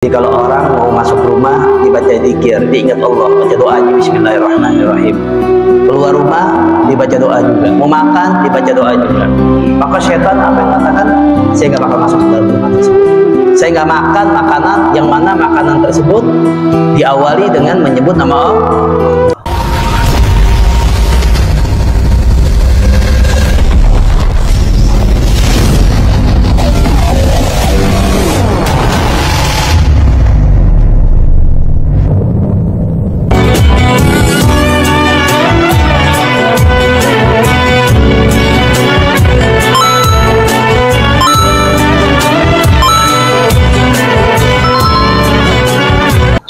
Jadi kalau orang mau masuk rumah dibaca zikir, diingat Allah, baca doa aja bismillahirrahmanirrahim. Keluar rumah dibaca doa juga, mau makan dibaca doa juga. Maka setan apa yang katakan? Saya nggak bakal masuk ke dalam rumah tersebut. Saya nggak makan makanan yang mana makanan tersebut diawali dengan menyebut nama Allah.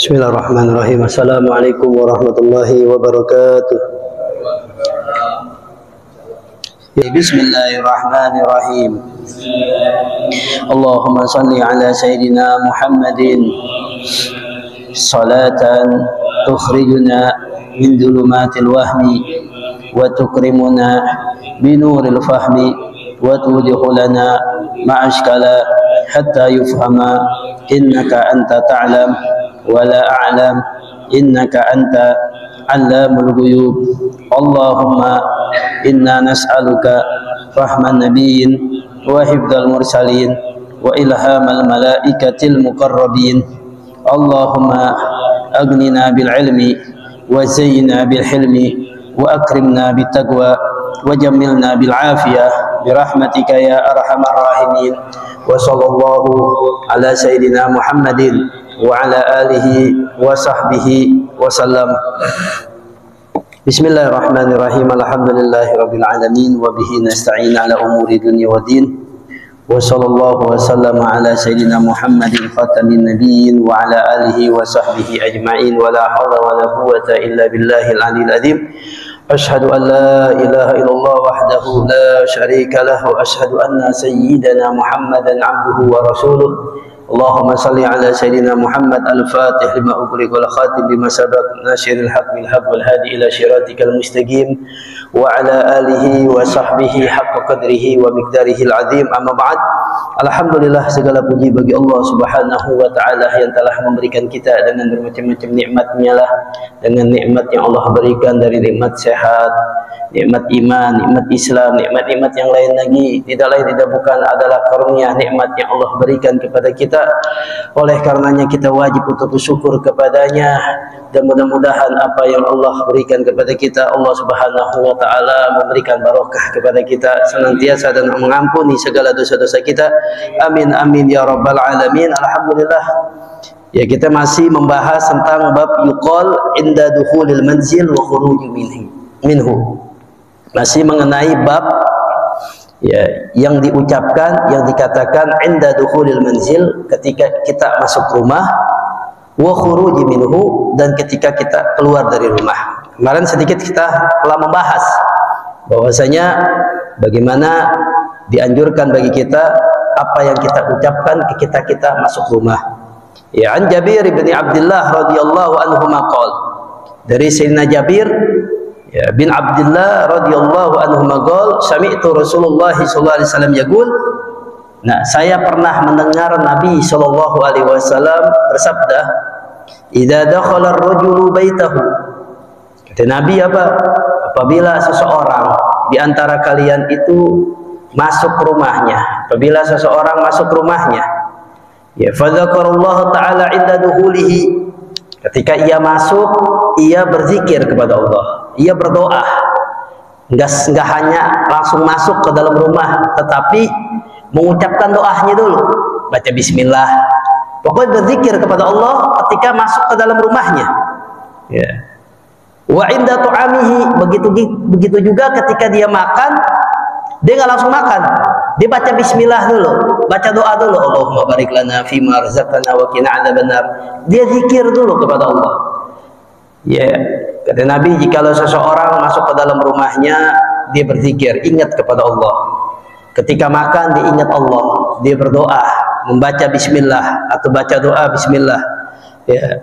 Bismillahirrahmanirrahim. Assalamualaikum warahmatullahi wabarakatuh. Bismillahirrahmanirrahim. Allahumma salli ala Sayyidina Muhammadin salatan tukhrijuna min dhulumatil wahmi wa tukrimuna binuril fahmi wa tudkhilana ma'ashkala hatta yufhama innaka anta ta'lam wala a'lam innaka anta 'allamul ghuyub. Allahumma inna nas'aluka rahman nabiyyin wa hifdzal mursalin wa ilhamal malaikatil muqarrabin. Allahumma aghnina bil ilmi wa zayyina bil hilmi wa akrimna bit taqwa wa jammilna bil afiyah bi rahmatika ya arhamar rahimin. Wa sallallahu ala sayyidina Muhammadin wa ala alihi wa sahbihi wa sallam. Bismillahirrahmanirrahim. Alhamdulillahi rabbil alamin wa bihi nasta'in ala umuri dunya wa din. Wa sallallahu wa sallama ala sayyidina Muhammadin khatamin nabiyyin wa ala alihi wa sahbihi ajma'in wa la hawla wa la quwwata illa billahil aliyyil azim. Ashhadu an la ilaha illallah wahdahu la syarika lah wa ashhadu anna sayyidana Muhammadan abduhu wa rasuluh. Allahumma salli ala Sayyidina Muhammad al-Fatih lima ughliqa wal khatim lima sabaq nasiril haqq bil haqq wal hadi ila siratikal mustaqim wa ala alihi wa sahbihi haqqa qadrihi wa miqdarihi al-azim. Amma ba'd. Alhamdulillah, segala puji bagi Allah Subhanahu wa taala yang telah memberikan kita dengan bermacam-macam nikmat-Nya lah, dengan nikmat yang Allah berikan dari nikmat sehat, nikmat iman, nikmat Islam, nikmat-nikmat yang lain lagi tidak lain tidak bukan adalah karunia nikmat yang Allah berikan kepada kita. Oleh karenanya kita wajib untuk bersyukur kepadanya, dan mudah-mudahan apa yang Allah berikan kepada kita, Allah Subhanahu wa taala memberikan barokah kepada kita senantiasa dan mengampuni segala dosa-dosa kita. Amin amin ya rabbal alamin. Alhamdulillah. Ya, kita masih membahas tentang bab yuqal inda dukhulil manzil wa khuruj minhu. Masih mengenai bab ya yang diucapkan, yang dikatakan inda dukhulil manzil, ketika kita masuk rumah, wa khuruj minhu, dan ketika kita keluar dari rumah. Kemarin sedikit kita telah membahas bahwasanya bagaimana dianjurkan bagi kita apa yang kita ucapkan ketika kita masuk rumah. Ya, an Jabir bin Abdullah radhiyallahu anhu maqal, dari Sayyidina Jabir ya, bin Abdullah radhiyallahu anhu maqal, sami'tu Rasulullah sallallahu alaihi wasallam yaqul. Nah, saya pernah mendengar Nabi sallallahu alaihi wasallam bersabda, idza dakhala ar-rajulu baitahu. Kata Nabi apa? Apabila seseorang di antara kalian itu masuk rumahnya, apabila seseorang masuk rumahnya, ya fadzakarallahu ta'ala inda duhulihi, ketika ia masuk, ia berzikir kepada Allah, ia berdoa, enggak hanya langsung masuk ke dalam rumah, tetapi mengucapkan doanya dulu, baca bismillah, pokoknya berzikir kepada Allah ketika masuk ke dalam rumahnya. Ya. Wa inda tu'amihi, begitu juga ketika dia makan, dia nggak langsung makan, dia baca bismillah dulu, baca doa dulu, Allahumma barik lana fima razaqtana wa qina adzabannar. Dia zikir dulu kepada Allah. Ya, kata Nabi, jikalau seseorang masuk ke dalam rumahnya, dia berzikir, ingat kepada Allah. Ketika makan, dia ingat Allah, dia berdoa, membaca bismillah atau baca doa bismillah. Ya.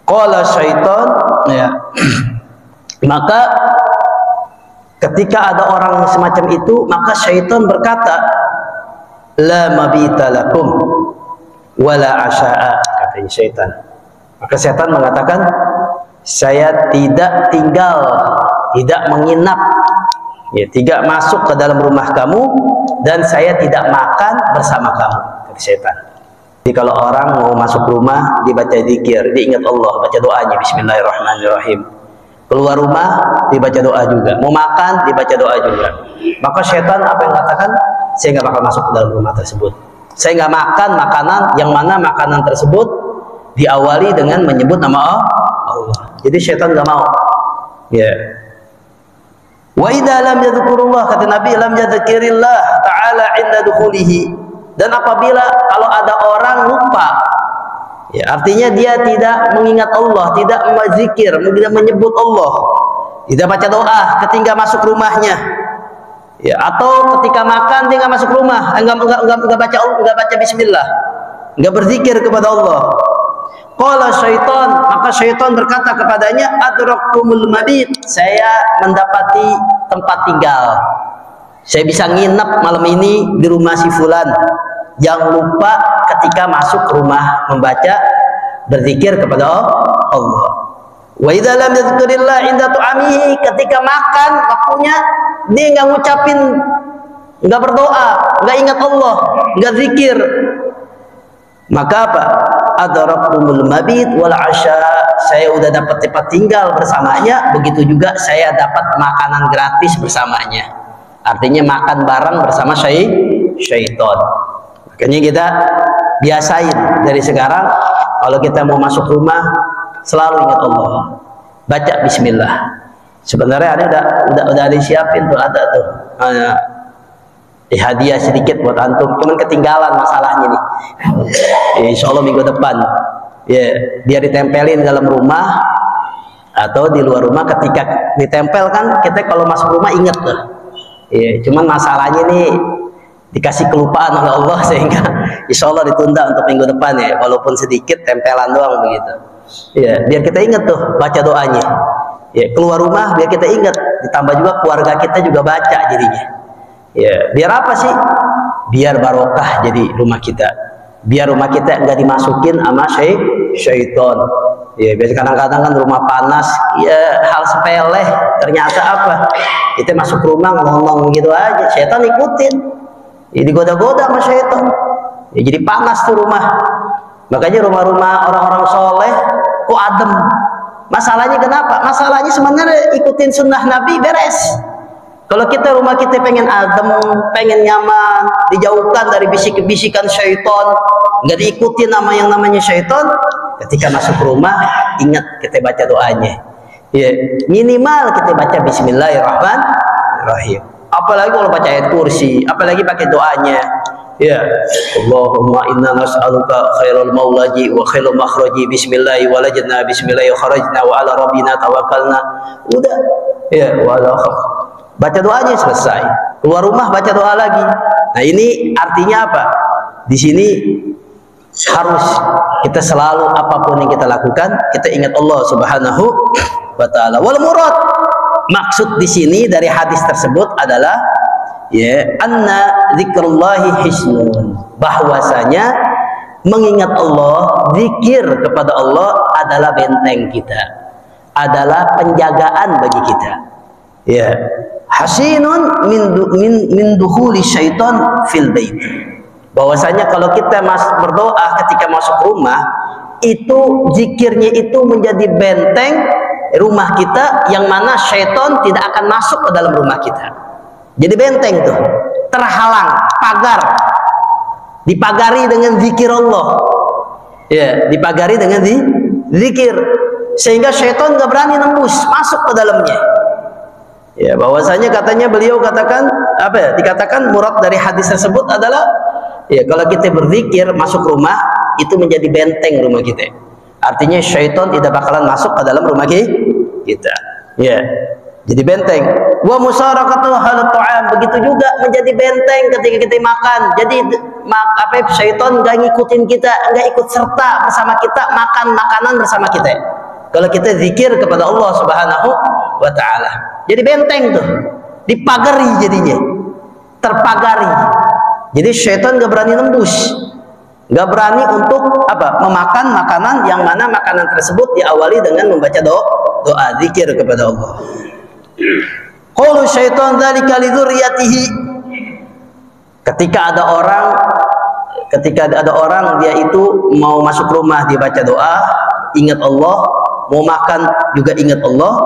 Qala syaitan, ya. Maka ketika ada orang semacam itu, maka syaitan berkata, la mabita lakum wala asya'a, kata katanya syaitan. Maka setan mengatakan, saya tidak tinggal, tidak menginap, ya, tidak masuk ke dalam rumah kamu, dan saya tidak makan bersama kamu, kata setan. Jadi kalau orang mau masuk rumah, dibaca zikir, diingat Allah, baca doanya Bismillahirrahmanirrahim. Keluar rumah, dibaca doa juga. Mau makan, dibaca doa juga. Maka setan apa yang katakan? Saya nggak bakal masuk ke dalam rumah tersebut. Saya nggak makan makanan yang mana makanan tersebut diawali dengan menyebut nama Allah. Jadi setan nggak mau. Ya. Wa idza lam yadhkurullah, kata Nabi, lam yadhkirillah ta'ala inda dukhulihi. Dan apabila kalau ada orang lupa, ya, artinya dia tidak mengingat Allah, tidak berzikir, tidak menyebut Allah, tidak baca doa ketika masuk rumahnya, ya, atau ketika makan dia nggak masuk rumah, nggak baca Bismillah, nggak berzikir kepada Allah. Qala syaitan, maka syaitan berkata kepadanya, adraktumul mabit, saya mendapati tempat tinggal, saya bisa nginep malam ini di rumah si fulan yang lupa ketika masuk rumah membaca berzikir kepada Allah. Wa idza lam yadhkurillah inda tu'amihi, ketika makan waktunya dia nggak ngucapin, nggak berdoa, nggak ingat Allah, nggak zikir, maka apa? Adraktumul mabit wal asya, saya udah dapat tempat tinggal bersamanya, begitu juga saya dapat makanan gratis bersamanya. Artinya makan bareng bersama syaitan. Makanya kita biasain dari sekarang, kalau kita mau masuk rumah selalu ingat Allah, baca Bismillah. Sebenarnya udah disiapin tuh, ada tuh hadiah sedikit buat antum, cuman ketinggalan masalahnya nih. Insya Allah minggu depan, ya, biar ditempelin dalam rumah atau di luar rumah. Ketika ditempel kan kita kalau masuk rumah inget tuh. Ya, cuman masalahnya nih dikasih kelupaan oleh Allah sehingga insya Allah ditunda untuk minggu depan, ya, walaupun sedikit tempelan doang begitu. Ya, biar kita ingat tuh baca doanya. Ya, keluar rumah biar kita ingat, ditambah juga keluarga kita juga baca jadinya. Ya, biar apa sih? Biar barokah jadi rumah kita. Biar rumah kita nggak dimasukin sama syaitan. Ya, biasa kadang-kadang kan rumah panas, ya hal sepele, ternyata apa? Kita masuk rumah ngomong gitu aja, syaitan ikutin. Ya, digoda-goda sama syaitan. Ya, jadi panas tuh rumah. Makanya rumah-rumah orang-orang soleh kok adem. Masalahnya kenapa? Masalahnya sebenarnya ikutin sunnah Nabi beres. Kalau kita rumah kita pengen adem, pengen nyaman, dijauhkan dari bisik-bisikan syaitan, nggak diikutin nama yang namanya syaitan, ketika masuk rumah ingat kita baca doanya. Ya, minimal kita baca Bismillahirrahmanirrahim. Apalagi kalau baca ayat kursi, apalagi pakai doanya. Ya, Allahumma inna nas'aluka khairal maulaji wa khairal makhraji, bismillahi walajna, bismillahi kharajna, wa ala rabbina tawakkalna. Udah, ya, baca doanya selesai. Keluar rumah baca doa lagi. Nah, ini artinya apa? Di sini harus kita selalu apapun yang kita lakukan, kita ingat Allah Subhanahu wa taala. Wal murad, maksud di sini dari hadis tersebut adalah, ya, anna zikrullahi hisnun, bahwasanya mengingat Allah, zikir kepada Allah adalah benteng kita, adalah penjagaan bagi kita. Ya, hasinun min dukhuli syaitan fil bait, bahwasanya kalau kita berdoa ketika masuk rumah, itu zikirnya itu menjadi benteng rumah kita, yang mana syaitan tidak akan masuk ke dalam rumah kita. Jadi benteng tuh, terhalang, pagar, dipagari dengan zikir Allah. Ya, dipagari dengan zikir, sehingga syaitan nggak berani nembus masuk ke dalamnya. Ya, bahwasanya katanya beliau katakan apa ya? Dikatakan murad dari hadis tersebut adalah, ya, kalau kita berzikir masuk rumah itu menjadi benteng rumah kita. Artinya syaitan tidak bakalan masuk ke dalam rumah kita. Ya, jadi benteng. Wa musyarakatu halat ta'am, begitu juga menjadi benteng ketika kita makan. Jadi syaitan nggak ngikutin kita, nggak ikut serta bersama kita makan makanan bersama kita. Kalau kita zikir kepada Allah Subhanahu wa taala. Jadi benteng tuh, dipagari jadinya, terpagari. Jadi syaitan nggak berani nembus. nggak berani untuk apa? Memakan makanan yang mana makanan tersebut diawali dengan membaca doa zikir kepada Allah. Qaulu syaitan dzalika li dzurriyyatihi. Ketika ada orang dia itu mau masuk rumah dia baca doa, ingat Allah, mau makan juga ingat Allah,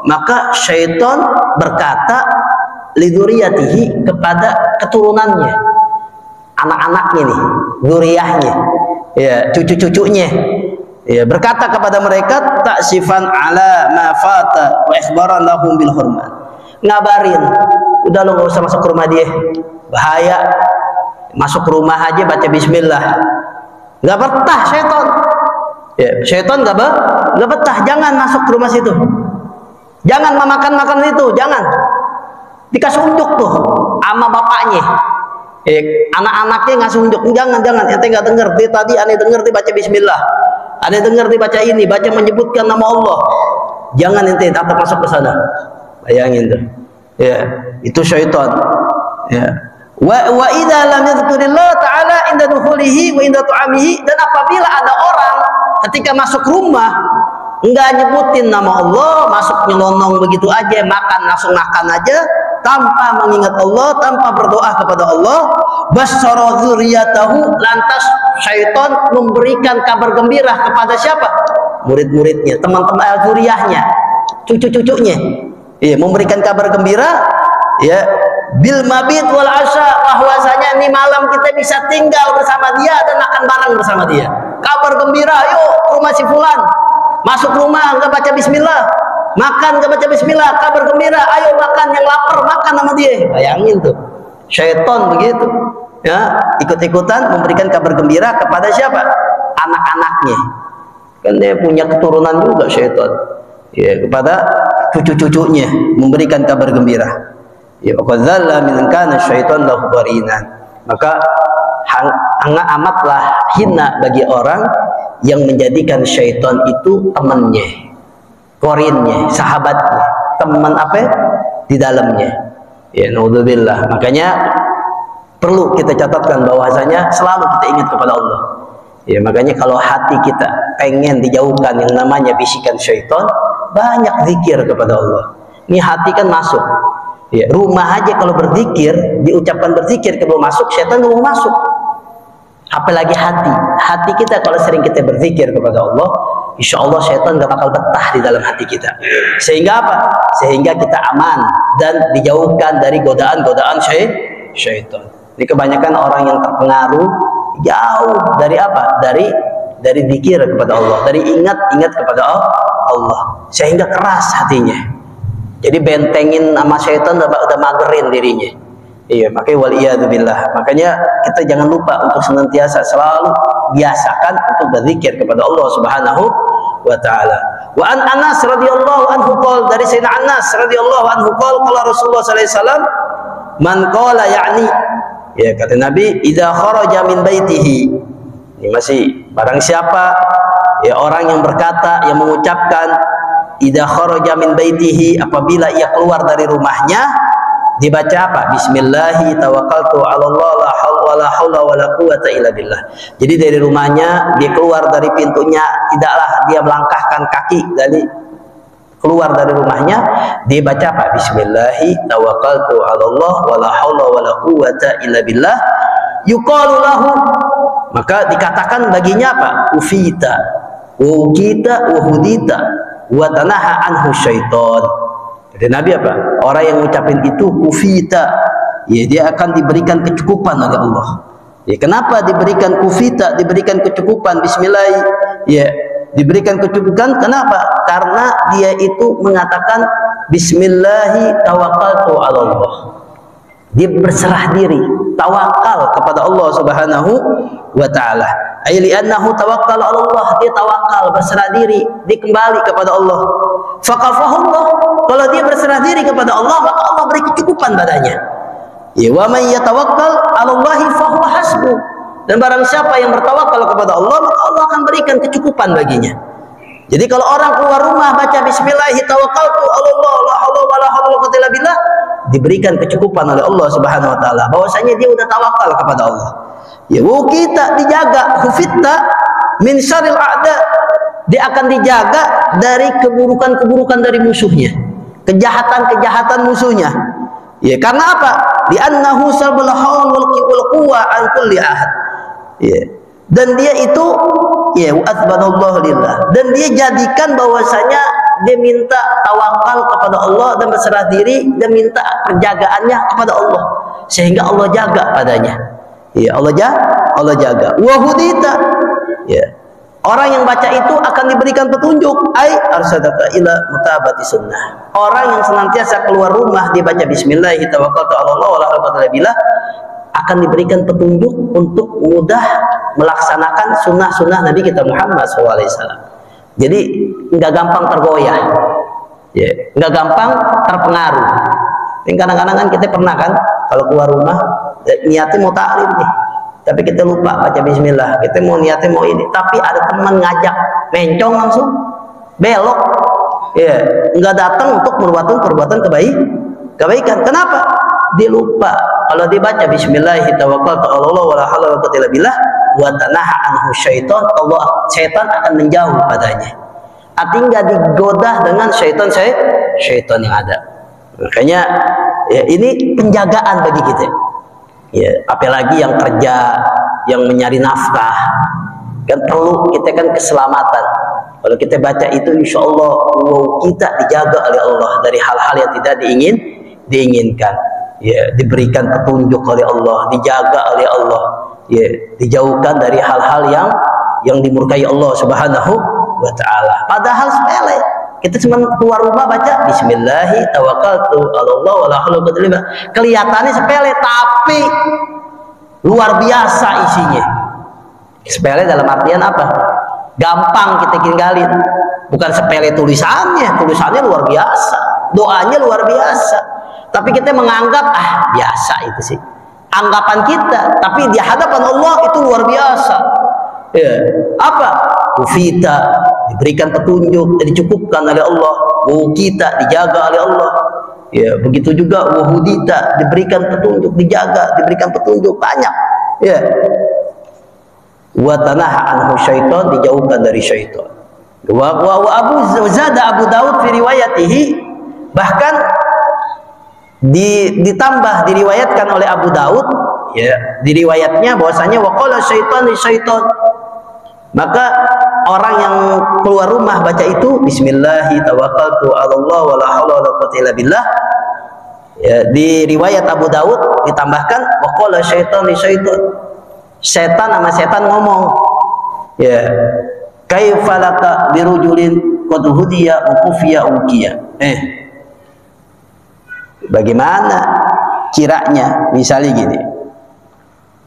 maka syaitan berkata li dzurriyyatihi kepada keturunannya, anak-anaknya nih, dzurriyyahnya, ya, cucu-cucunya. Ya, berkata kepada mereka taksifan ala ma fata wa ikhbaran lahum bil hurmat. Ngabarin, udah lo nggak usah masuk ke rumah dia, bahaya. Masuk ke rumah aja baca bismillah, nggak betah syaitan. Ya, syaitan nggak betah, jangan masuk ke rumah situ, jangan memakan makanan itu, jangan. Dikasih unjuk tuh sama bapaknya, anak-anaknya ngasih unjuk, jangan, ente nggak dengar, tadi aneh dengar baca bismillah, aneh dengar baca ini, baca menyebutkan nama Allah, jangan ente tetap masuk ke sana. Bayangin tuh, ya, itu syaitan. Ya. Wa idza lam yadhkurillah ta'ala inda dukhulihi wa inda tu'amihi, dan apabila ada orang ketika masuk rumah enggak nyebutin nama Allah, masuk nyelonong begitu aja, makan langsung makan aja tanpa mengingat Allah, tanpa berdoa kepada Allah, basyara dzurriyyatahu, lantas syaitan memberikan kabar gembira kepada siapa? Murid-muridnya, teman-teman dzurriyyahnya, cucu-cucunya. Iya, memberikan kabar gembira, ya, bil mabit wal asya, bahwasanya ini malam kita bisa tinggal bersama dia dan makan bareng bersama dia. Kabar gembira, yuk rumah si fulan, masuk rumah nggak baca bismillah, makan nggak baca bismillah, kabar gembira, ayo makan, yang lapar makan sama dia. Bayangin tuh, syaitan begitu, ya, ikut-ikutan memberikan kabar gembira kepada siapa? Anak-anaknya, kan dia punya keturunan juga syaitan, ya, kepada cucu-cucunya memberikan kabar gembira. Ya, qadzalla min kana syaitan lahu qarinan. Maka amatlah hina bagi orang yang menjadikan syaitan itu temannya, korinnya, sahabatnya, teman apa? Di dalamnya. Ya, naudzubillah. Makanya perlu kita catatkan bahwasanya selalu kita ingat kepada Allah. Ya, makanya kalau hati kita pengen dijauhkan yang namanya bisikan syaitan, banyak zikir kepada Allah. Ini hati kan masuk. Ya, rumah aja kalau berzikir, diucapkan berzikir kalau masuk, syaitan nggak mau masuk. Apalagi hati kita kalau sering kita berzikir kepada Allah, insya Allah syaitan nggak bakal betah di dalam hati kita. Sehingga apa? Sehingga kita aman dan dijauhkan dari godaan-godaan syaitan. Ini kebanyakan orang yang terpengaruh jauh dari apa? Dari zikir kepada Allah, dari ingat kepada Allah, sehingga keras hatinya. Jadi bentengin sama syaitan udah magerin dirinya. Iya, makanya waliyadzubillah. Makanya kita jangan lupa untuk senantiasa selalu biasakan untuk berzikir kepada Allah Subhanahu wa taala. Wa an Anas radhiyallahu anhu qol, dari Sayyidina Anas radhiyallahu anhu qol, qala Rasulullah sallallahu alaihi wasallam, man qala yakni, ya, kata Nabi, idza kharaja min baitihi. Ini masih barang siapa ya orang yang berkata, yang mengucapkan idza kharaja min baitihi, apabila ia keluar dari rumahnya, dibaca apa? Bismillahi tawakkaltu 'ala Allah la haula wala quwata illa billah. Jadi dari rumahnya dia keluar dari pintunya, tidaklah dia melangkahkan kaki dari keluar dari rumahnya, dia baca apa? Bismillahi tawakkaltu 'ala Allah la haula wala quwata illa billah. Yuqalu lahu, maka dikatakan baginya apa? Ufita wa ukita wa hudita wa tanaha anhu syaiton. Jadi Nabi apa? Orang yang mengucapin itu kufita, ya, dia akan diberikan kecukupan oleh Allah. Ya, kenapa diberikan kufita, diberikan kecukupan? Bismillah, ya, diberikan kecukupan. Kenapa? Karena dia itu mengatakan Bismillahi tawakkaltu 'ala Allah. Dia berserah diri, tawakal kepada Allah Subhanahu wa taala. Ai li'annahu tawakkal 'ala Allah, dia tawakal, berserah diri, dia kembali kepada Allah. Faqafahu Allah, kalau dia berserah diri kepada Allah, maka Allah beri kecukupan padanya. Ya, wa man yatawakkal 'ala Allah fa huwa hasbuh. Dan barang siapa yang bertawakal kepada Allah, maka Allah akan berikan kecukupan baginya. Jadi kalau orang keluar rumah baca bismillah tawakkaltu 'ala Allah la haula wala quwwata illa billah, diberikan kecukupan oleh Allah Subhanahu wa taala, bahwasanya dia udah tawakal kepada Allah. Ya, kita dijaga, hufitta min syarril a'da. Dia akan dijaga dari keburukan-keburukan dari musuhnya, kejahatan-kejahatan musuhnya. Ya, karena apa? Di annahu sabul haul wal quwwa an kulli ahad. Ya. Dan dia itu ya wa'adzbanallahu lillah. Dan dia jadikan bahwasanya dia minta tawakal kepada Allah dan berserah diri dan minta penjagaannya kepada Allah sehingga Allah jaga padanya. Ya, Allah jaga. Wa hudita. Ya. Orang yang baca itu akan diberikan petunjuk. Ai arsadaka ila mutabati sunnah. Orang yang senantiasa keluar rumah dia baca bismillah tawakkaltu 'ala Allah wala quwwata illa billah akan diberikan petunjuk untuk mudah melaksanakan sunnah-sunnah Nabi kita Muhammad SAW. Jadi nggak gampang tergoyah, ya, nggak gampang terpengaruh. Ini kadang-kadang kan kita pernah kan kalau keluar rumah niatnya mau taklim nih, tapi kita lupa baca bismillah. Kita mau niatnya mau ini, tapi ada teman ngajak, mencong langsung belok, ya, nggak datang untuk perbuatan kebaikan. Kenapa? Dia lupa. Kalau dibaca bismillah tawakkaltu 'ala Allah wala haula wala quwwata illa billah wa tanaha anhu syaitan, syaitan akan menjauh padanya. Artinya nggak digoda dengan syaitan yang ada. Makanya ya, ini penjagaan bagi kita. Ya, apalagi yang kerja, yang mencari nafkah, kan perlu kita kan keselamatan. Kalau kita baca itu, insya Allah kita dijaga oleh Allah dari hal-hal yang tidak diinginkan. Ya, diberikan petunjuk oleh Allah, dijaga oleh Allah, ya, dijauhkan dari hal-hal yang dimurkai Allah Subhanahu wa Ta'ala. Padahal sepele. Kita cuma keluar rumah baca bismillah tawakkaltu 'ala Allah wala haula wala quwwata illa billah. Kelihatannya sepele tapi luar biasa isinya. Sepele dalam artian apa? Gampang kita tinggalin. Bukan sepele tulisannya luar biasa. Doanya luar biasa. Tapi kita menganggap biasa itu sih. Anggapan kita, tapi di hadapan Allah itu luar biasa. Ya, apa? Ufita diberikan petunjuk, dicukupkan oleh Allah. Kita dijaga oleh Allah. Ya, begitu juga wahudita diberikan petunjuk, diberikan petunjuk banyak. Ya. Wa tanaha anhu syaitan, dijauhkan dari syaitan. Wa Abu Daud fi riwayatihi, bahkan ditambah diriwayatkan oleh Abu Daud, ya, diriwayatnya bahwasanya waqala syaitan li syaitan. Maka orang yang keluar rumah baca itu bismillah tawakkaltu 'ala Allah wala haula wala quwwata illa billah. Ya, di riwayat Abu Daud ditambahkan waqala syaitan li syaitan. Setan sama setan ngomong, ya, kaifalaka birujulin qad hudiya wa kufiya ukiya. Bagaimana kiranya, misalnya gini,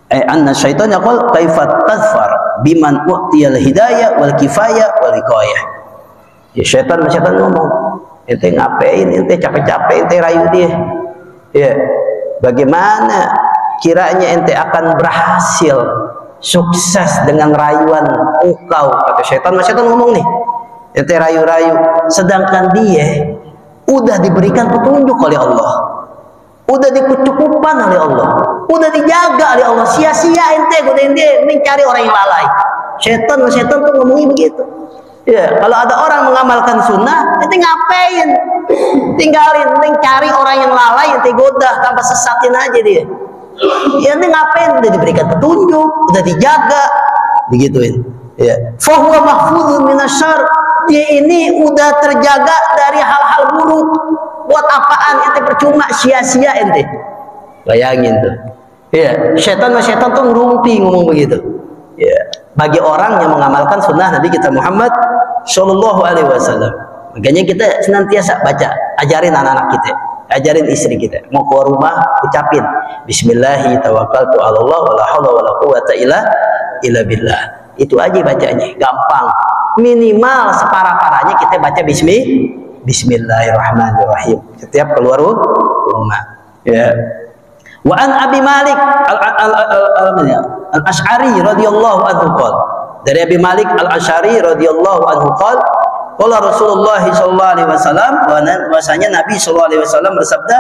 anna syaitan yaqul kaifat tazfar biman u'tiyal hidayah wal kifayah wal wiqayah. Ya, syaitan ngomong, ente ngapain, ente capek-capek ente rayu dia. Ya, bagaimana kiranya ente akan berhasil sukses dengan rayuan engkau, kata syaitan ngomong nih, ente rayu-rayu, sedangkan dia udah diberikan petunjuk oleh Allah, udah dicukupkan oleh Allah, udah dijaga oleh Allah. Sia-sia ente mencari orang yang lalai. Setan tuh ngomongin begitu. Ya, kalau ada orang mengamalkan sunnah, ente ngapain? Tinggalin, cari orang yang lalai, ente goda, tanpa sesatin aja dia. Ya, ente ngapain? Udah diberikan petunjuk, udah dijaga, begituin. Ya, fahuwa mahfuzun minasyarr. Dia ini udah terjaga dari hal-hal buruk. Buat apaan ente percuma, sia-sia ente. Bayangin tuh. Ya, setan tuh ngerumpi ngomong begitu. Ya, bagi orang yang mengamalkan sunnah Nabi kita Muhammad Shallallahu Alaihi Wasallam. Makanya kita senantiasa baca, ajarin anak-anak kita, ajarin istri kita. Mau keluar rumah, ucapin Bismillahi tawakkaltu 'ala Allah wala haula wala quwwata illa billah. Itu aja bacanya, gampang. Minimal separah-parahnya kita baca Bismillahirrahmanirrahim setiap keluar rumah. Ya. Wa an Abi Malik al-Asy'ari radhiyallahu anhu qala, dari Abi Malik al-Asy'ari radhiyallahu anhu qala, qala Rasulullah sallallahu alaihi wasallam, bahwasanya Nabi sallallahu alaihi wasallam bersabda,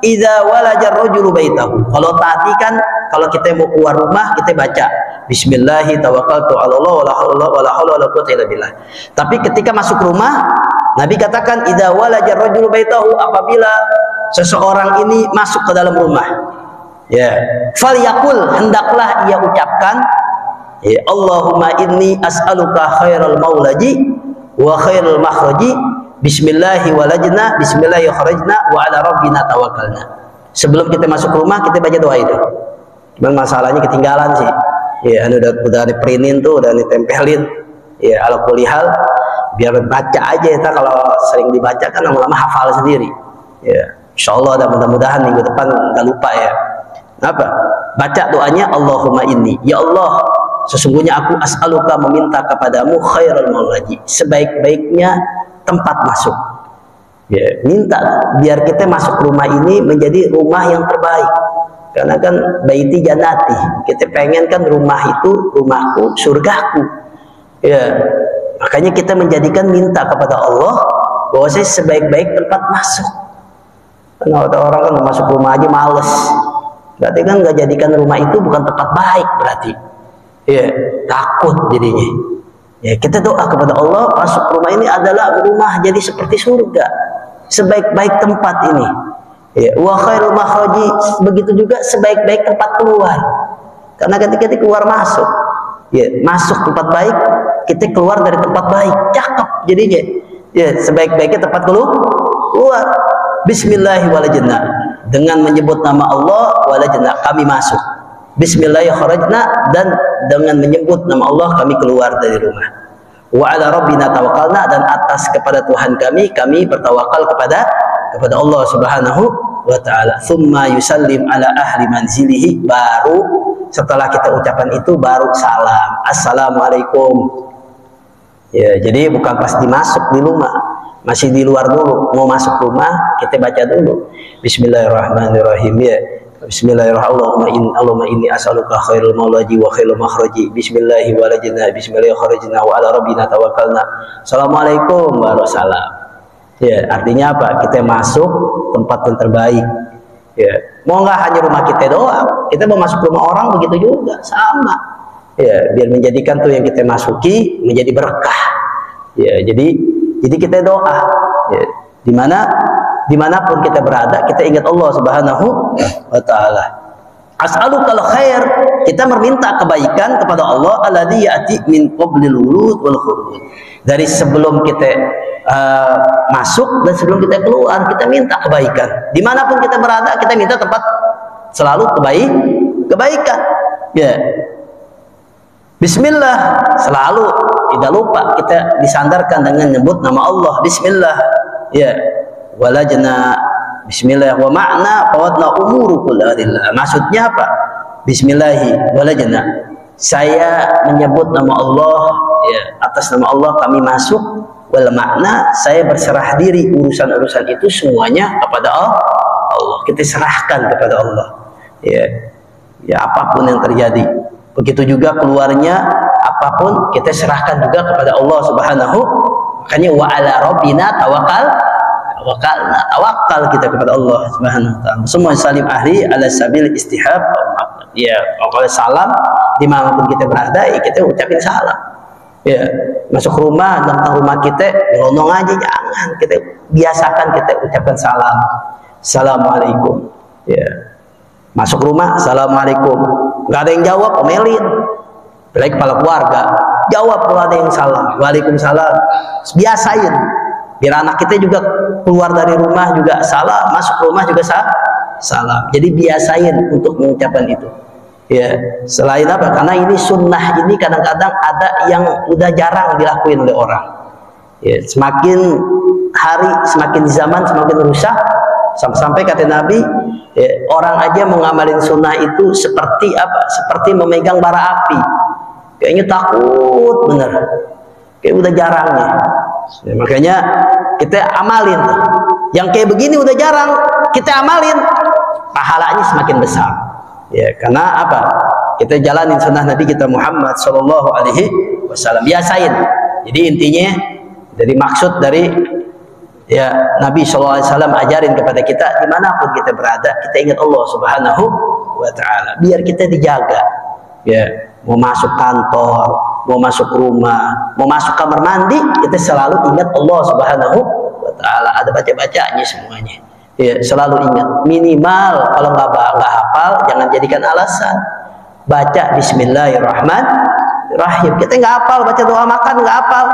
idza walajar rajulu baitahu. Kalau tadi kan kalau kita mau keluar rumah kita baca bismillahi tawakkaltu 'ala Allah wala haula wala quwwata illa billah. Tapi ketika masuk rumah Nabi katakan idza walajar rajulu baitahu, apabila seseorang ini masuk ke dalam rumah, ya, falyaqul, hendaklah ia ucapkan, ya, Allahumma inni as'aluka khairal maulaji wa khairal makhraji, bismillahi walajna, bismillahi kharajna, wa ala rabbina tawakkalna. Sebelum kita masuk rumah kita baca doa itu. Cuman masalahnya ketinggalan sih. Ya, udah diprintin tuh, udah ditempelin. Ya, ala kulli hal biar baca aja ya, kalau sering dibaca kan lama-lama hafal sendiri. Ya, insyaallah dan mudah-mudahan minggu depan nggak lupa ya. Apa? Baca doanya Allahumma inni, ya Allah, sesungguhnya aku as'aluka, meminta kepadamu khairal maulaji, sebaik-baiknya tempat masuk. Ya, minta biar kita masuk rumah ini menjadi rumah yang terbaik. Karena kan baiti janati, kita pengen kan rumah itu rumahku, surgaku. Ya, makanya kita menjadikan minta kepada Allah bahwa saya sebaik-baik tempat masuk. Karena ada orang kan masuk rumah aja males, berarti kan nggak jadikan rumah itu bukan tempat baik berarti. Ya, takut jadinya. Ya, kita doa kepada Allah, masuk rumah ini adalah rumah jadi seperti surga, sebaik-baik tempat ini. Ya, wa khairul makhraji, begitu juga sebaik-baik tempat keluar. Karena ketika kita keluar masuk, ya, masuk tempat baik, kita keluar dari tempat baik, cakep jadinya. Ya, sebaik-baiknya tempat keluar. Bismillahi walajna, dengan menyebut nama Allah, walajna, kami masuk. Bismillahi kharajna, dan dengan menyebut nama Allah kami keluar dari rumah. Wa ala rabbina tawakkalna, dan atas kepada Tuhan kami bertawakal kepada Allah Subhanahu wa ta'ala. Thumma yusallim ala ahli manzilihi, baru setelah kita ucapan itu baru salam, assalamualaikum. Ya, jadi bukan pas dimasuk di rumah, masih di luar dulu. Mau masuk rumah kita baca dulu bismillahirrahmanirrahim, ya, bismillahirrahmanirrahim, Allahumma inni as'aluka khairul maulaji wa khairul makhraji, bismillahi walajna, bismillahi kharajna, wa ala rabbina tawakkalna, assalamualaikum, baru salam. Ya, artinya apa? Kita masuk tempat yang terbaik. Ya, mau nggak hanya rumah kita doang, kita mau masuk rumah orang begitu juga, sama. Ya, biar menjadikan tuh yang kita masuki menjadi berkah. Ya, jadi kita doa. Ya, dimanapun kita berada, kita ingat Allah Subhanahu wa ta'ala. As'alukal khair, kita meminta kebaikan kepada Allah alladzi ya'ti min qablil wulud wal khuruj. Dari sebelum kita masuk dan sebelum kita keluar, kita minta kebaikan. Dimanapun kita berada, kita minta tempat selalu kebaikan. Ya, Bismillah, selalu tidak lupa kita disandarkan dengan nyebut nama Allah. Bismillah, ya, walajna, Bismillah, wa makna fawadna umuru kullalillah. Maksudnya apa? Bismillahi walajna, saya menyebut nama Allah, ya, atas nama Allah kami masuk. Wal makna, saya berserah diri, urusan-urusan itu semuanya kepada Allah. Kita serahkan kepada Allah. Ya, apapun yang terjadi. Begitu juga keluarnya, apapun kita serahkan juga kepada Allah Subhanahu. Makanya wa ala rabbina tawakal kita kepada Allah Subhanahu wa ta'ala. Semua salim ahli ala sabil istihab. Ya, kalau salam dimanapun kita berada, ya kita ucapin salam. Ya, masuk rumah, tentang rumah kita ngomong aja, jangan, kita biasakan kita ucapkan salam, assalamualaikum. Ya, masuk rumah, assalamualaikum, nggak ada yang jawab, omelin. Apalagi kepala keluarga, jawab kalau ada yang salam, waalaikumsalam. Biasain, biar anak kita juga keluar dari rumah juga salam, masuk rumah juga salam. Jadi biasain untuk mengucapkan itu. Ya, selain apa? Karena ini sunnah ini kadang-kadang ada yang udah jarang dilakuin oleh orang. Ya, semakin hari, semakin zaman, semakin rusak. Sampai kata Nabi, ya, orang aja mengamalin sunnah itu seperti apa? Seperti memegang bara api. Kayaknya takut bener. Kayak udah jarang nih. Ya, makanya kita amalin. Yang kayak begini udah jarang, kita amalin, pahalanya semakin besar. Ya, karena apa? Kita jalanin sunnah Nabi kita Muhammad Sallallahu Alaihi Wasallam. Biasain. Jadi intinya, dari maksud dari Ya, Nabi SAW ajarin kepada kita dimanapun kita berada, kita ingat Allah Subhanahu wa Ta'ala, biar kita dijaga. Ya, mau masuk kantor, mau masuk rumah, mau masuk kamar mandi, kita selalu ingat Allah Subhanahu wa Ta'ala. Ada baca-bacanya semuanya. Ya, selalu ingat. Minimal kalau nggak hafal, jangan jadikan alasan. Baca Bismillahirrahmanirrahim. Kita nggak hafal, baca doa makan nggak hafal,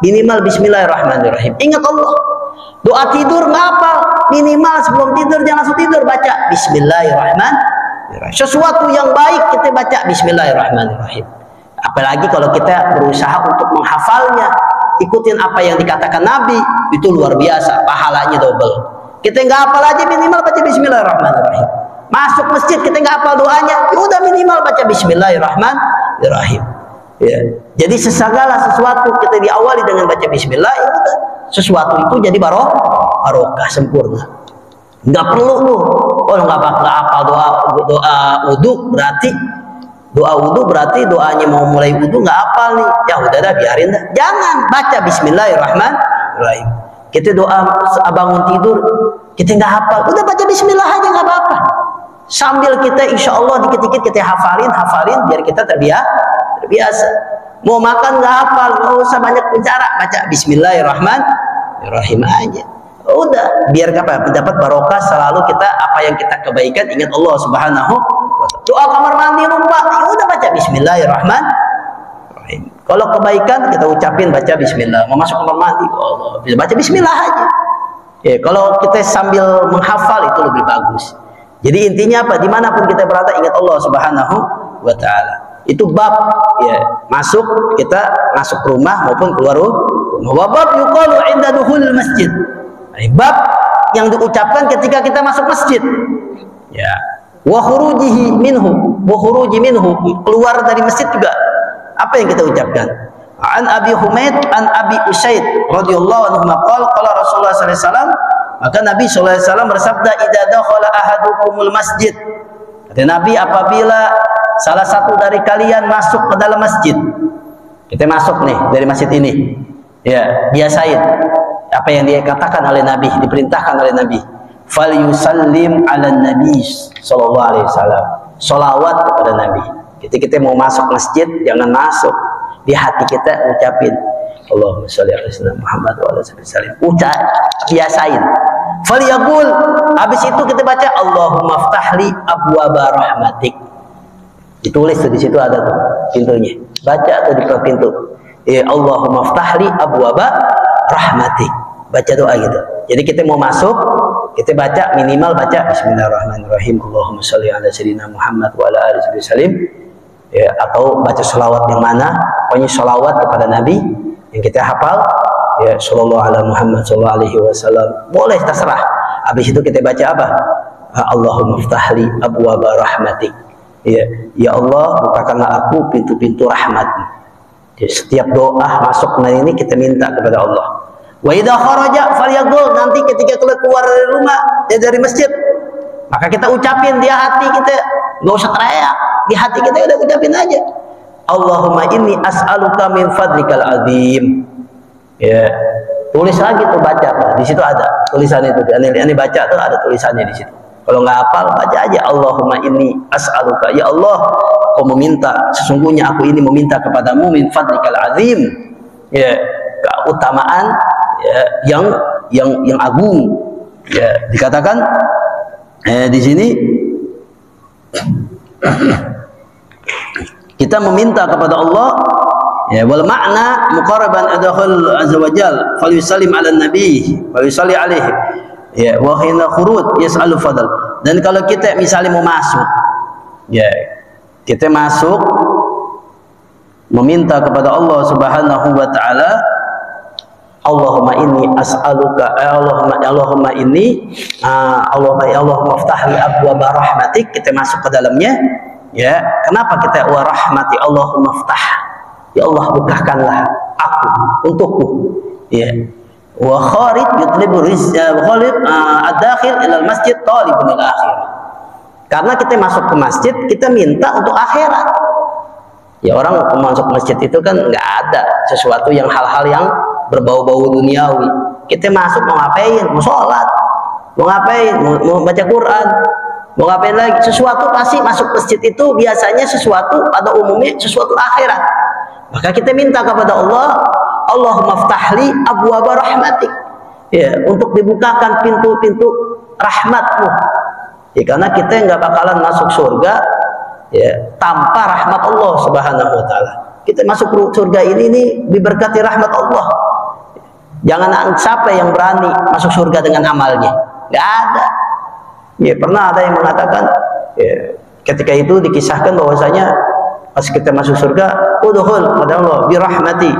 minimal Bismillahirrahmanirrahim. Ingat Allah. Doa tidur nggak hafal, minimal sebelum tidur jangan langsung tidur, baca Bismillahirrahmanirrahim. Sesuatu yang baik kita baca Bismillahirrahmanirrahim. Apalagi kalau kita berusaha untuk menghafalnya, ikutin apa yang dikatakan Nabi, itu luar biasa, pahalanya double. Kita nggak hafal aja minimal baca Bismillahirrahmanirrahim. Masuk masjid kita nggak hafal doanya, ya udah minimal baca Bismillahirrahmanirrahim. Ya. Jadi segala sesuatu kita diawali dengan baca Bismillah, ya udah. Sesuatu itu jadi barokah sempurna. Nggak perlu lu, nggak hafal doa wudu, berarti doanya mau mulai wudu nggak hafal nih. Ya udah dah, biarin dah. Jangan, baca Bismillahirrahmanirrahim. Kita doa bangun tidur kita nggak hafal, udah baca Bismillah aja nggak apa-apa. Sambil kita insya Allah dikit-dikit kita hafalin biar kita terbiasa. Mau makan nggak hafal, nggak usah banyak bicara, baca Bismillahirrahmanirrahim aja. Udah, biar dapat barokah selalu kita, apa yang kita kebaikan ingat Allah Subhanahu wa Ta'ala. Doa kamar mandi lupa, ya udah baca Bismillahirrahmanirrahim. Kalau kebaikan kita ucapin baca Bismillah. Mau masuk kamar mandi, Allah, bisa baca Bismillah aja. Ya, kalau kita sambil menghafal itu lebih bagus. Jadi intinya apa? Dimanapun kita berada ingat Allah Subhanahu wa Ta'ala. Itu bab ya, kita masuk rumah maupun keluar rumah. Bab yuqalu inda dukhulil masjid. Bab yang diucapkan ketika kita masuk masjid. Ya. Wa khuruji minhu, keluar dari masjid juga. Apa yang kita ucapkan? An Abi Humaid an Abi Usaid radhiyallahu anhu qala qala Rasulullah sallallahu alaihi wasallam, maka Nabi sallallahu alaihi wasallam bersabda, idza dakhala ahadukumul masjid. Kata Nabi, apabila salah satu dari kalian masuk ke dalam masjid, kita masuk nih dari masjid ini, ya biasain apa yang dia katakan oleh Nabi, diperintahkan oleh Nabi, falyusallim ala Nabi sallallahu alaihi wasallam, sholawat kepada Nabi. Kita mau masuk masjid, jangan masuk di hati kita ucapin Allahumma sholli ala sayyidina Muhammad wa ala alihi wasallam, ucap, biasain. Falyaqul, habis itu kita baca Allahumma ftahli abwaba rahmatik. Ditulis tuh, di situ ada tuh pintunya. Baca tuh di pintu. Allahumma ftahli abwaba rahmatik. Baca doa gitu. Jadi kita mau masuk, kita baca minimal baca Bismillahirrahmanirrahim. Allahumma sholli ala sayyidina Muhammad wa ala alihi wasallam. Ya, atau baca sholawat yang mana? Pokoknya sholawat kepada Nabi yang kita hafal. Ya, sallallahu ala Muhammad sallallahu alaihi wasallam. Boleh terserah. Habis itu kita baca apa? Allahumma ftahli abwaba rahmatik. Ya Allah, bukakanlah aku pintu-pintu rahmat-Mu. Jadi setiap doa masuk ke ini kita minta kepada Allah. Wa idza kharaja falyaqul, nanti ketika keluar dari rumah, dari masjid, maka kita ucapin di hati kita, nggak usah teriak, di hati kita udah ucapin aja. Allahumma inni as'aluka min fadlikal azim. Ya, tulis lagi tuh, baca tuh. Di situ ada tulisan itu. Ini baca tuh ada tulisannya di situ. Kalau nggak hafal baca aja Allahumma inni as'aluka, ya Allah aku meminta, sesungguhnya aku ini meminta kepadamu min fadlikal azim, ya keutamaan ya, yang agung. Ya, dikatakan di sini kita meminta kepada Allah. Ya, wal makna muqarraban adkhul azza wajal falyusallim ala nabi falyusalli alaihi, ya wa hina khurud yas'alu fadl. Dan kalau kita misalnya mau masuk, ya kita masuk meminta kepada Allah Subhanahu wa taala, Allahumma inni as'aluka, Allahumma inni Allahumma ftahli abwaba rahmatik, kita masuk ke dalamnya. Ya, kenapa kita wa rahmati Allahumma ftah, ya Allah bukakanlah aku untukku. Ya, wa kharij yutlibu rizqa, wa kharij ad-dakhil ila al-masjid talibun al-akhir. Karena kita masuk ke masjid, kita minta untuk akhirat. Ya, orang masuk masjid itu kan nggak ada sesuatu yang hal-hal yang berbau-bau duniawi. Kita masuk mau ngapain? Mau sholat, mau ngapain? Mau baca Quran, mau ngapain lagi? Sesuatu pasti masuk masjid itu biasanya sesuatu pada umumnya sesuatu akhirat. Maka kita minta kepada Allah, Allahumma ftahli abwaaba rahmatik, ya, untuk dibukakan pintu-pintu rahmatmu. Ya, karena kita nggak bakalan masuk surga ya tanpa rahmat Allah Subhanahu wa taala. Kita masuk surga ini nih diberkati rahmat Allah. Jangan siapa yang berani masuk surga dengan amalnya, nggak ada. Ya, pernah ada yang mengatakan ya, ketika itu dikisahkan bahwasanya pas kita masuk surga, udhul kata Allah bi rahmati,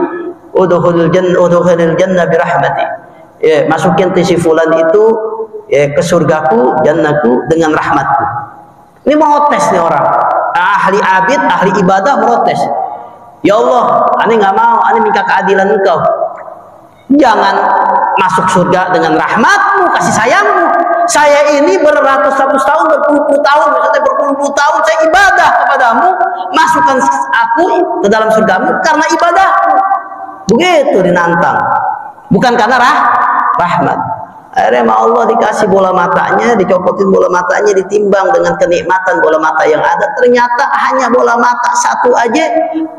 udhulul jannah bi rahmati. Ya, masukin si fulan itu ya ke surgaku, jannahku dengan rahmatku. Ini mau tes nih orang, ahli abid, ahli ibadah protes. Ya Allah, ani nggak mau, ani minta keadilan Engkau. Jangan masuk surga dengan rahmatmu, kasih sayangmu. Saya ini beratus-ratus tahun, berpuluh-puluh tahun, misalnya berpuluh-puluh tahun saya ibadah kepadamu, masukkan aku ke dalam surgamu karena ibadahmu. Begitu dinantang, bukan karena rahmat. Akhirnya Allah dikasih bola matanya, dicopotin bola matanya, ditimbang dengan kenikmatan bola mata yang ada. Ternyata hanya bola mata satu aja,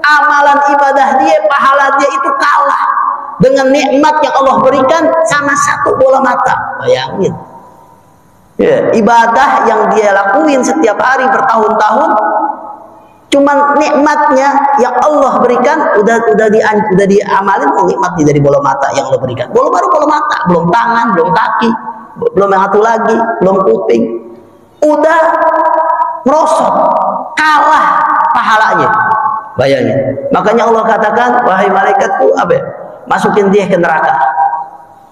amalan ibadah dia, pahala dia itu kalah dengan nikmat yang Allah berikan sama satu bola mata. Bayangin. Ya, ibadah yang dia lakuin setiap hari bertahun-tahun, cuman nikmatnya yang Allah berikan udah diamalin, nikmatnya dari bola mata yang Allah berikan. Baru bola mata, belum tangan, belum kaki, belum yang satu lagi, belum kuping. Udah merosot, kalah pahalanya. Bayangin. Makanya Allah katakan, wahai malaikatku, masukin dia ke neraka.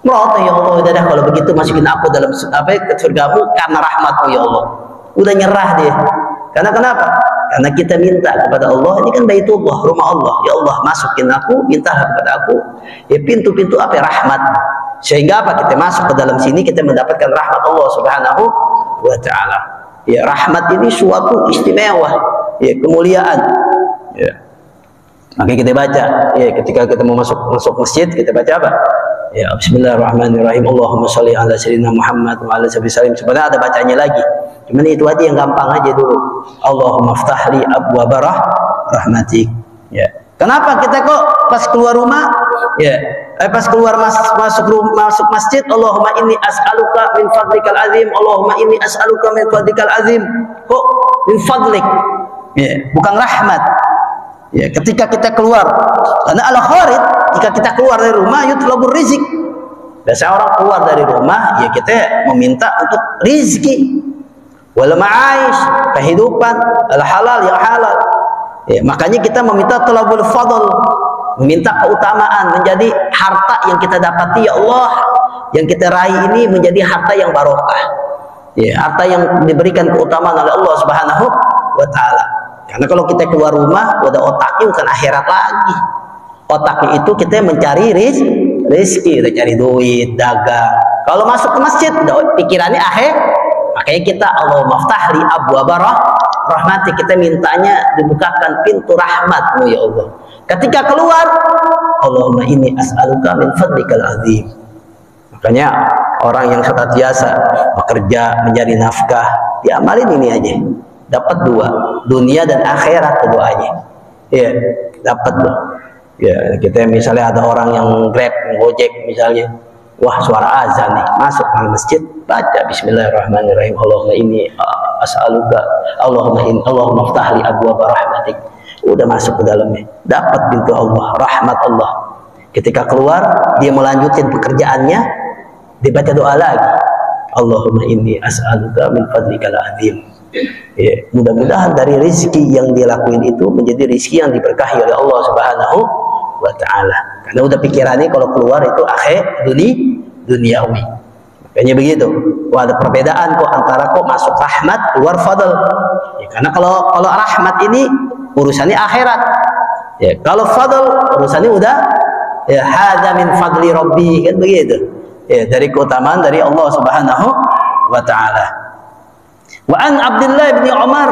Merotot, ya Allah, udah dah kalau begitu masukin aku dalam ke surgamu karena rahmatmu ya Allah. Udah nyerah dia. Karena kenapa? Karena kita minta kepada Allah, ini kan Baitullah, rumah Allah. Ya Allah, masukin aku, mintalah kepada aku ya pintu-pintu rahmat. Sehingga kita masuk ke dalam sini, kita mendapatkan rahmat Allah Subhanahu wa taala. Ya, rahmat ini suatu istimewa, ya, kemuliaan. Ya. Maka kita baca, ya, ketika kita mau masuk masjid, kita baca apa? Ya, bismillahirrahmanirrahim. Allahumma sholli ala sayyidina Muhammad wa ala sahbihi. Sebenarnya ada bacanya lagi. Cuman itu aja yang gampang aja dulu. Allahumma ftahli abwaaba rahmatik. Ya. Kenapa kita kok pas keluar rumah, ya, pas keluar masuk masjid, Allahumma inni as'aluka min fadlikal azim. Allahumma inni as'aluka min fadlikal azim. Kok min fadlik? Ya, bukan rahmat. Ya, ketika kita keluar, karena al-kharij, jika kita keluar dari rumah, yutlabur rizq. Biasa orang keluar dari rumah, ya kita meminta untuk rizki, wal ma'aish, kehidupan, al-halal yang halal. Ya, makanya kita meminta talabul fadl, meminta keutamaan, menjadi harta yang kita dapati, ya Allah, yang kita raih ini menjadi harta yang barokah. Ya, harta yang diberikan keutamaan oleh Allah Subhanahu wa taala. Karena kalau kita keluar rumah, udah otaknya bukan akhirat lagi. Otaknya itu kita mencari rezeki, udah cari duit, dagang. Kalau masuk ke masjid, udah pikirannya akhir. Makanya kita Allahumma ftahli abwaaba rahmati, kita mintanya dibukakan pintu rahmatmu ya Allah. Ketika keluar, Allahumma inni as'aluka min fadlikal azim. Makanya orang yang senantiasa bekerja mencari nafkah, diamalin ini aja. Dapat dua, dunia dan akhirat keduanya. Ya, dapat loh. Ya, kita misalnya ada orang yang Grab, Gojek misalnya, wah suara azan nih, masuk ke masjid, baca bismillahirrahmanirrahim, Allahumma inni as'aluka, Allahumma ftahli abwaaba rahmatik. Udah masuk ke dalamnya, dapat pintu Allah, rahmat Allah. Ketika keluar, dia melanjutkan pekerjaannya, dibaca doa lagi, Allahumma inni as'aluka min fadlikal azim. Ya, mudah-mudahan dari rezeki yang dia lakuin itu menjadi rezeki yang diberkahi oleh Allah Subhanahu wa taala. Karena udah pikirannya kalau keluar itu akhir duniawi. Makanya begitu. Wah, ada perbedaan kok antara kok masuk rahmat, keluar fadl. Ya, karena kalau rahmat ini urusannya akhirat. Ya, kalau fadl urusannya udah ya hadza min fadli rabbi, kan begitu. Ya, dari keutamaan dari Allah Subhanahu wa taala. Wa an Abdullah bin Umar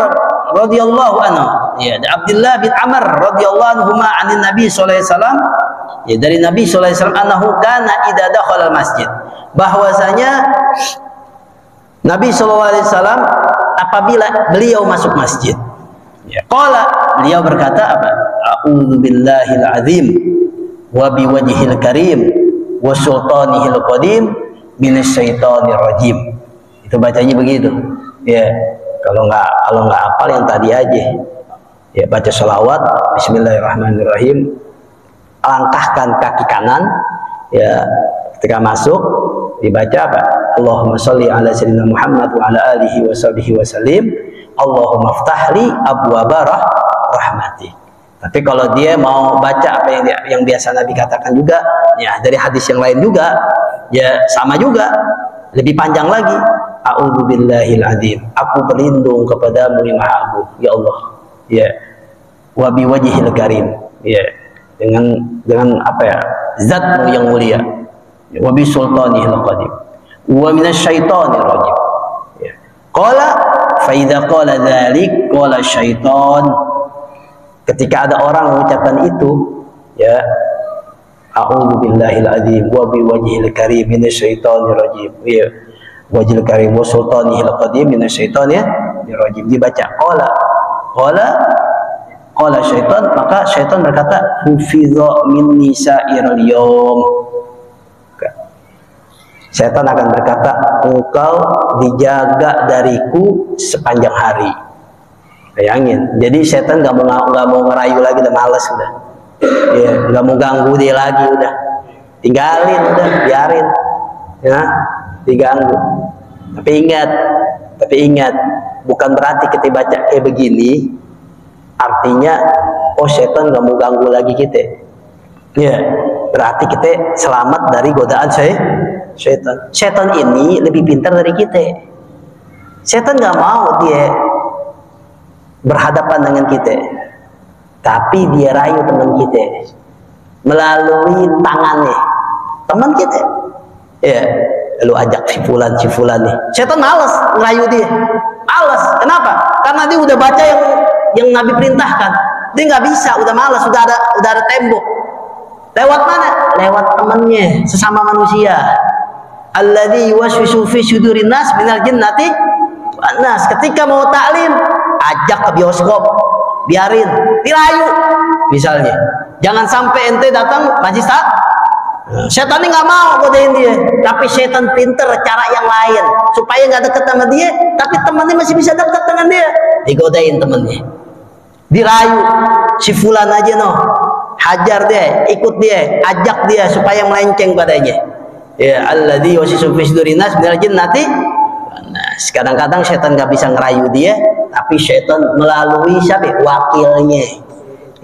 radhiyallahu anhu, ya, Abdullah bin Amr radhiyallahu anhuma anin Nabi sallallahu alaihi wasallam ya, dari Nabi sallallahu alaihi wasallam annahu kana idza dakhala masjid, bahwasanya Nabi sallallahu alaihi wasallam apabila beliau masuk masjid, ya, qala, beliau berkata apa? A'udzu billahil azim wa biwajhil karim wa sultanihil qadim minasyaitonir rajim. Itu bacanya begitu. Ya, kalau nggak hafal yang tadi aja. Ya, baca sholawat, bismillahirrahmanirrahim, langkahkan kaki kanan, ya, ketika masuk dibaca apa? Allahumma sholli ala sayyidina Muhammad wa ala alihi wa sahbihi wa sallim, Allahumma ftahli abwaba rahmati. Tapi kalau dia mau baca apa yang biasa Nabi katakan juga, ya, dari hadis yang lain juga, ya, sama juga, lebih panjang lagi. A'udzu billahil azim, aku berlindung kepadamu yang maha agung, ya Allah, ya, wa biwajhil karim, ya, dengan apa ya, zatmu yang mulia, wa bi sultanihil qadim wa minasyaitonir rajim, ya. Qala fa idza qala dzalik qala syaiton, ketika ada orang mengucapkan itu, ya, a'udzu billahil azim wa biwajhil karim minasyaitonir rajim, ya, wajhil karim wa sultanihil qadim minasyaitonir rajim, dibaca qala syaitan, maka syaitan berkata hufidha minni sa'irul yawm, syaitan akan berkata engkau dijaga dariku sepanjang hari. Bayangin, jadi syaitan nggak mau ngerayu lagi, udah males udah, ya, nggak mau ganggu dia lagi, udah tinggalin, udah biarin, ya, diganggu. Tapi ingat, bukan berarti kita baca kayak begini artinya oh syaitan nggak mau ganggu lagi kita, ya, berarti kita selamat dari godaan syaitan. Syaitan ini lebih pintar dari kita. Syaitan nggak mau dia berhadapan dengan kita, tapi dia rayu teman kita melalui tangannya, teman kita, ya, lalu ajak si fulan nih. Syaitan malas ngerayu dia, malas. Kenapa? Karena dia udah baca yang Nabi perintahkan, dia nggak bisa, udah malas, udah ada tembok. Lewat mana? Lewat temannya, sesama manusia. Alladzi yuwaswisu fi sudurin nas minal jinnati wan nas. Ketika mau taklim, ajak ke bioskop, biarin, dirayu misalnya. Jangan sampai ente datang majlis tak. Setan ini nggak mau godain dia, tapi setan pinter cara yang lain supaya nggak deket sama dia, tapi temannya masih bisa deket dengan dia. Digodain temannya, dirayu, si fulan aja noh, hajar dia, ikut dia, ajak dia supaya melenceng padanya. Ya, alladzi yuwaswisu fi sudurin nas minal jinnati. Nah, kadang-kadang setan nggak bisa ngerayu dia, tapi setan melalui siapa? Wakilnya.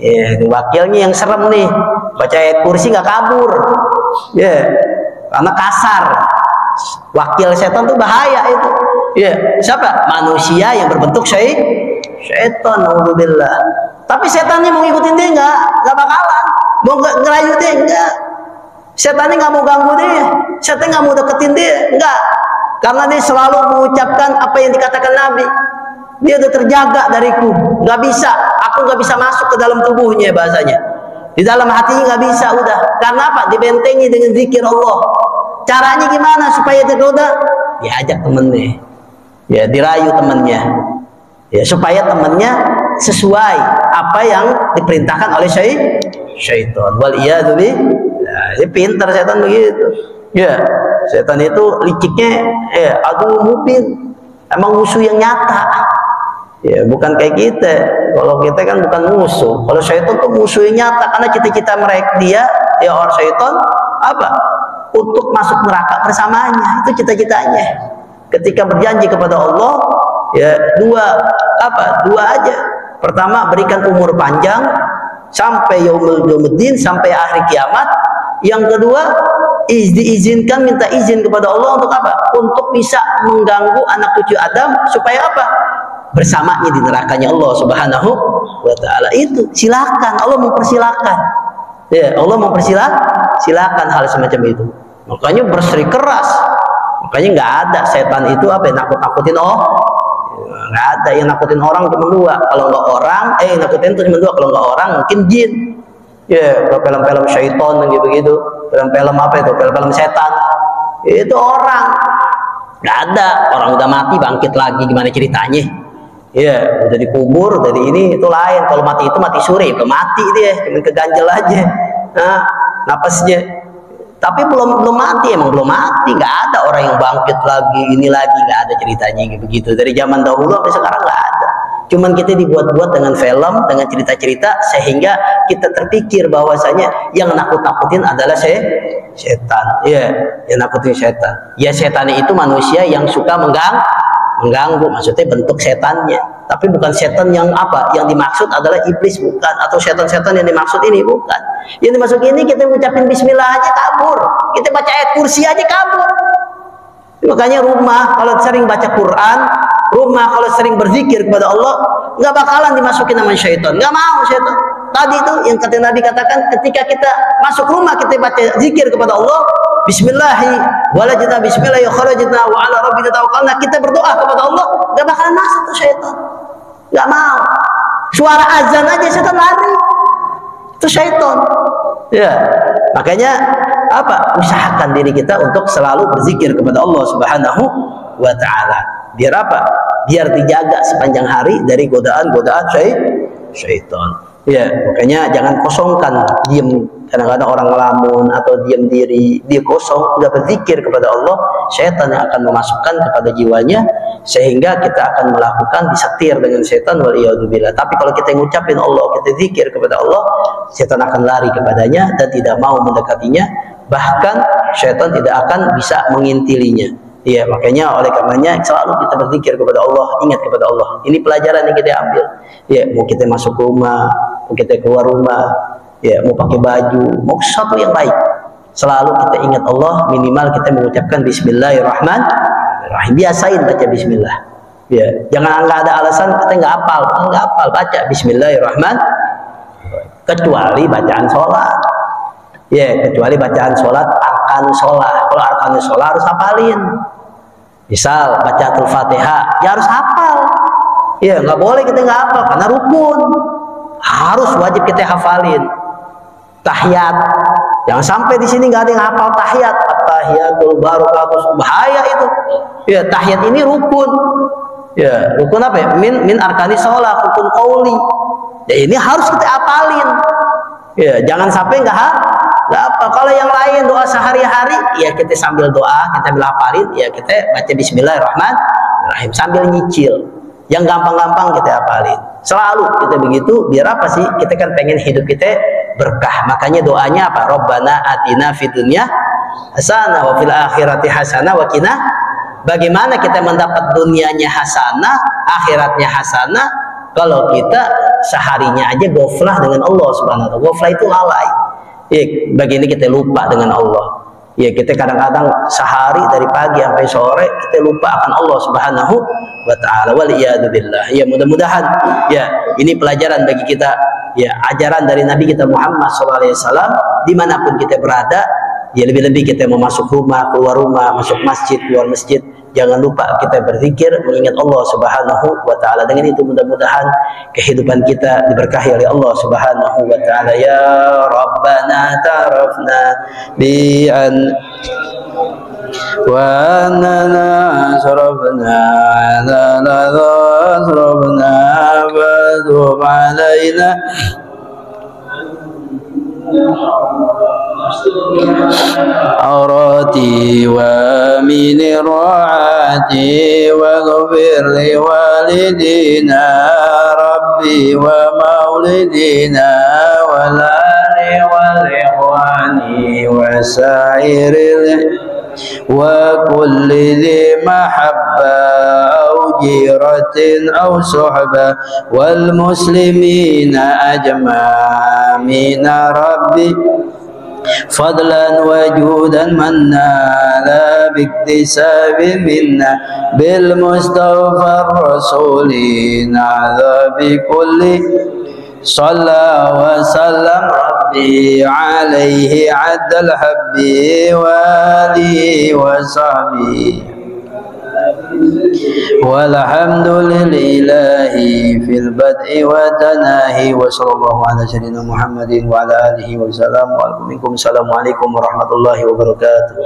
Ya, wakilnya yang serem nih, baca ayat kursi nggak kabur, ya, karena kasar. Wakil setan tuh bahaya itu, ya, siapa? Manusia yang berbentuk syaitan, alhamdulillah. Tapi setannya mau ngikutin dia nggak bakalan, mau ngerayu dia nggak. Setannya nggak mau ganggu dia, setan nggak mau deketin dia, nggak, karena dia selalu mengucapkan apa yang dikatakan Nabi. Dia udah terjaga dariku, nggak bisa, aku nggak bisa masuk ke dalam tubuhnya, bahasanya di dalam hatinya nggak bisa, udah. Karena apa? Dibentengi dengan zikir Allah. Caranya gimana supaya tergoda? Diajak temennya, ya, dirayu temennya, ya, supaya temennya sesuai apa yang diperintahkan oleh syaitan. Wal iyadu billah, pintar setan begitu, ya. Setan itu liciknya, ya, aduh mubin, emang musuh yang nyata. Ya, bukan kayak kita. Kalau kita kan bukan musuh. Kalau syaitan tuh musuh yang nyata, karena cita-cita mereka dia, ya, orang syaitan apa? Untuk masuk neraka bersamanya. Itu cita-citanya. Ketika berjanji kepada Allah, ya, dua aja. Pertama, berikan umur panjang sampai yaumuddin, sampai akhir kiamat. Yang kedua, diizinkan, minta izin kepada Allah untuk apa? Untuk bisa mengganggu anak cucu Adam supaya apa? Bersamanya di nerakanya Allah Subhanahu wa ta'ala. Itu silakan, Allah mempersilahkan, ya, Allah mempersilahkan hal semacam itu. Makanya berseri keras, makanya nggak ada setan itu apa, nakut-nakutin, nggak ada. Yang nakutin orang cuma dua, kalau nggak orang, nakutin itu cuma dua, kalau nggak orang mungkin jin, Ya, film-film syaitan begitu, film-film apa itu? Film-film setan. Itu orang nggak ada, orang udah mati bangkit lagi, gimana ceritanya? Ya, udah dikubur, dari ini itu lain. Kalau mati itu mati suri, itu mati dia, cuma keganjel aja. Nah, napasnya. Tapi belum mati, emang belum mati. Nggak ada orang yang bangkit lagi, ini lagi, nggak ada ceritanya begitu. Dari zaman dahulu sampai sekarang nggak ada. Cuman kita dibuat-buat dengan film, dengan cerita-cerita, sehingga kita terpikir bahwasanya yang nakut-nakutin adalah setan. Ya, yang nakutin setan. Ya, setan itu manusia yang suka mengganggu, maksudnya bentuk setannya. Tapi bukan setan yang apa? Yang dimaksud adalah iblis, bukan. Atau setan-setan yang dimaksud ini, bukan. Yang dimaksud ini kita ngucapin bismillah aja kabur. Kita baca ayat kursi aja kabur. Makanya rumah kalau sering baca Quran, rumah kalau sering berzikir kepada Allah, nggak bakalan dimasukin nama syaitan. Nggak mau syaitan. Tadi itu yang kata Nabi katakan, ketika kita masuk rumah kita baca zikir kepada Allah, Bismillahi walajna bismillahi kharajna wa ala rabbina tawakkalna, kita berdoa kepada Allah, nggak bakalan masuk tuh syaitan. Nggak mau. Suara azan aja syaitan lari. Itu syaitan. Ya, makanya apa? Usahakan diri kita untuk selalu berzikir kepada Allah Subhanahu wa taala. Biar apa? Biar dijaga sepanjang hari dari godaan-godaan syaitan. Ya, makanya jangan kosongkan, diam. Kadang-kadang orang ngelamun atau diam diri, dia kosong, udah berzikir kepada Allah, syaitan yang akan memasukkan kepada jiwanya, sehingga kita akan melakukan disetir dengan syaitan, waliyadzubillah. Tapi kalau kita ngucapin Allah, kita zikir kepada Allah, syaitan akan lari kepadanya dan tidak mau mendekatinya, bahkan syaitan tidak akan bisa mengintilinya. Iya, makanya oleh karenanya selalu kita berzikir kepada Allah, ingat kepada Allah. Ini pelajaran yang kita ambil. Ya, mau kita masuk rumah, mau kita keluar rumah, ya, mau pakai baju, mau sesuatu yang baik, selalu kita ingat Allah. Minimal kita mengucapkan Bismillahirrahmanirrahim. Biasain baca Bismillah. Ya, jangan nggak ada alasan kita nggak hafal, baca Bismillahirrahmanirrahim. Kecuali bacaan sholat. Ya, kecuali bacaan sholat, arkan sholat. Kalau arkan sholat harus hafalin. Misal baca Al-Fatihah, ya harus hafal. Ya, nggak boleh kita nggak hafal karena rukun. Harus wajib kita hafalin. Tahiyat, jangan sampai di sini nggak ada yang hafal tahiyat. Tahiyatul barakatus, bahaya itu. Ya, tahiyat ini rukun. Ya, rukun apa ya? Min arkani sholat, rukun qauli. Ya, ini harus kita hafalin. Ya, jangan sampai nggak apa. Kalau yang lain doa sehari-hari, ya kita sambil doa, kita sambil hafalin, ya kita baca Bismillahirrahmanirrahim sambil nyicil. Yang gampang-gampang kita hafalin. Selalu kita begitu, biar apa sih? Kita kan pengen hidup kita berkah. Makanya doanya apa? Rabbana atina fid dunya hasanah wa fil akhirati hasanah wa qina. Bagaimana kita mendapat dunianya hasanah, akhiratnya hasanah, kalau kita seharinya aja goflah dengan Allah Subhanahu wa taala. Goflah itu lalai. Ya, begini kita lupa dengan Allah. Ya, kita kadang-kadang sehari dari pagi sampai sore kita lupa akan Allah Subhanahu wa taala. Waliyadzubillah. Ya, mudah-mudahan ya ini pelajaran bagi kita, ya ajaran dari Nabi kita Muhammad SAW dimanapun kita berada. Ya, lebih-lebih kita mau masuk rumah, keluar rumah, masuk masjid, keluar masjid, jangan lupa kita berzikir mengingat Allah Subhanahu wa taala. Dengan itu mudah-mudahan kehidupan kita diberkahi oleh Allah Subhanahu wa taala. Ya Rabbana tarafna bi'an wa annana sarafna ala sarafna wa tub alaina aurati wa min raati wa ghfir li walidina rabbi wa maulidina wa lani wal ikhwani wa sa'iril wa kulli dhi mahabba أو جيرة أو صحبة والمسلمين أجمعين ربي فضلا وجودا منا لا باكتساب منا بالمصطفى الرسول نعذى بكل صلى وسلم ربي عليه عد الحب وآله وصحبه walhamdulillahi fil bad'i wa tanahi wa sallallahu ala sayyidina Muhammadin wa ala alihi wa sallam. Waalaikumsalam warahmatullahi wabarakatuh.